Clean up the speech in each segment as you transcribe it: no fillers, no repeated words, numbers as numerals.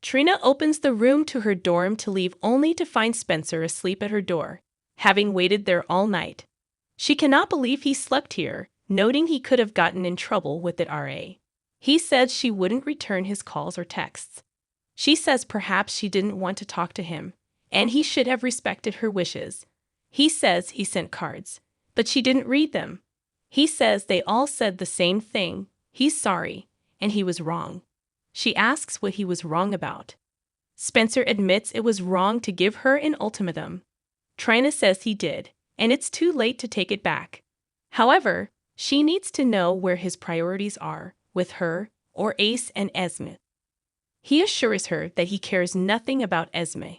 Trina opens the room to her dorm to leave only to find Spencer asleep at her door, having waited there all night. She cannot believe he slept here, noting he could have gotten in trouble with the RA. He said she wouldn't return his calls or texts. She says perhaps she didn't want to talk to him, and he should have respected her wishes. He says he sent cards, but she didn't read them. He says they all said the same thing: he's sorry, and he was wrong. She asks what he was wrong about. Spencer admits it was wrong to give her an ultimatum. Trina says he did, and it's too late to take it back. However, she needs to know where his priorities are, with her, or Ace and Esme. He assures her that he cares nothing about Esme.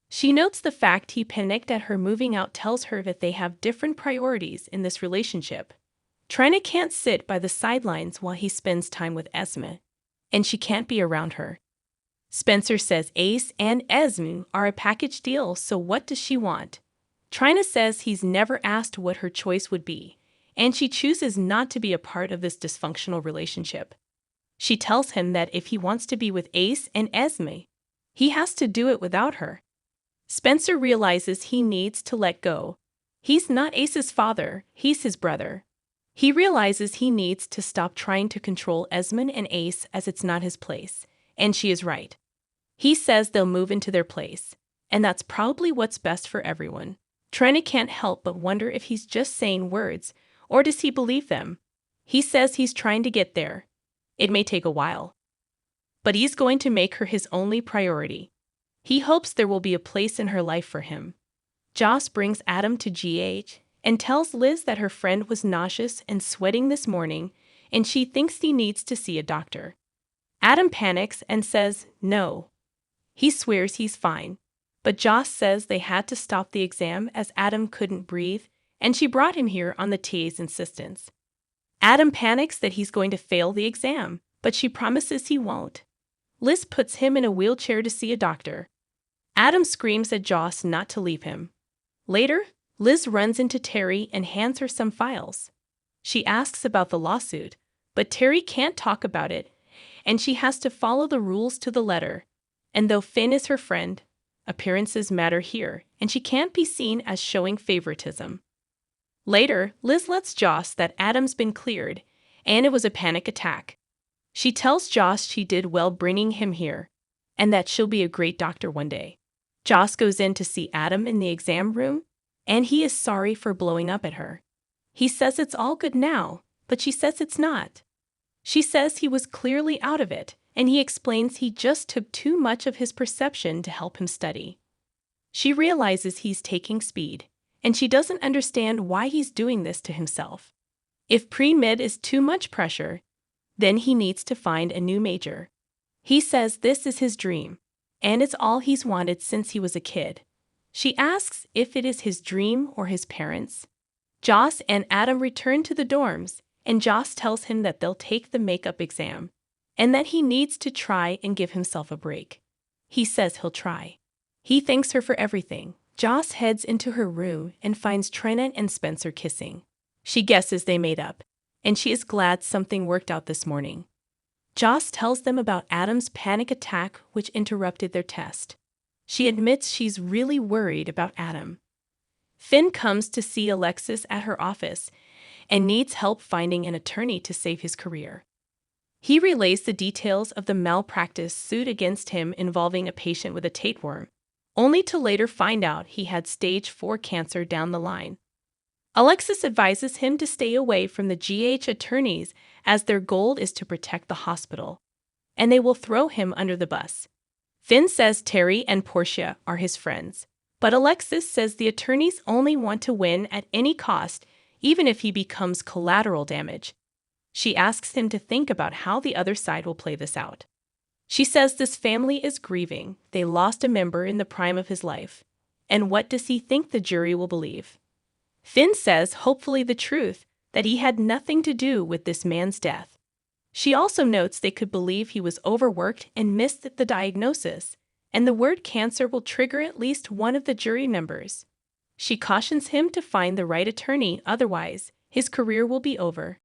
She notes the fact he panicked at her moving out tells her that they have different priorities in this relationship. Trina can't sit by the sidelines while he spends time with Esme, and she can't be around her. Spencer says Ace and Esme are a package deal, so what does she want? Trina says he's never asked what her choice would be, and she chooses not to be a part of this dysfunctional relationship. She tells him that if he wants to be with Ace and Esme, he has to do it without her. Spencer realizes he needs to let go. He's not Ace's father, he's his brother. He realizes he needs to stop trying to control Esme and Ace, as it's not his place, and she is right. He says they'll move into their place, and that's probably what's best for everyone. Trina can't help but wonder if he's just saying words, or does he believe them? He says he's trying to get there. It may take a while, but he's going to make her his only priority. He hopes there will be a place in her life for him. Joss brings Adam to GH and tells Liz that her friend was nauseous and sweating this morning, and she thinks he needs to see a doctor. Adam panics and says no. He swears he's fine, but Joss says they had to stop the exam as Adam couldn't breathe, and she brought him here on the TA's insistence. Adam panics that he's going to fail the exam, but she promises he won't. Liz puts him in a wheelchair to see a doctor. Adam screams at Joss not to leave him. Later, Liz runs into Terry and hands her some files. She asks about the lawsuit, but Terry can't talk about it, and she has to follow the rules to the letter. And though Finn is her friend, appearances matter here, and she can't be seen as showing favoritism. Later, Liz lets Joss that Adam's been cleared, and it was a panic attack. She tells Joss she did well bringing him here, and that she'll be a great doctor one day. Joss goes in to see Adam in the exam room, and he is sorry for blowing up at her. He says it's all good now, but she says it's not. She says he was clearly out of it, and he explains he just took too much of his perception to help him study. She realizes he's taking speed, and she doesn't understand why he's doing this to himself. If pre-med is too much pressure, then he needs to find a new major. He says this is his dream, and it's all he's wanted since he was a kid. She asks if it is his dream or his parents'. Joss and Adam return to the dorms, and Joss tells him that they'll take the makeup exam, and that he needs to try and give himself a break. He says he'll try. He thanks her for everything. Joss heads into her room and finds Trina and Spencer kissing. She guesses they made up, and she is glad something worked out this morning. Joss tells them about Adam's panic attack, which interrupted their test. She admits she's really worried about Adam. Finn comes to see Alexis at her office and needs help finding an attorney to save his career. He relays the details of the malpractice suit against him involving a patient with a tapeworm, only to later find out he had stage 4 cancer down the line. Alexis advises him to stay away from the GH attorneys as their goal is to protect the hospital, and they will throw him under the bus. Finn says Terry and Portia are his friends, but Alexis says the attorneys only want to win at any cost, even if he becomes collateral damage. She asks him to think about how the other side will play this out. She says this family is grieving. They lost a member in the prime of his life. And what does he think the jury will believe? Finn says hopefully the truth, that he had nothing to do with this man's death. She also notes they could believe he was overworked and missed the diagnosis, and the word cancer will trigger at least one of the jury members. She cautions him to find the right attorney, otherwise his career will be over.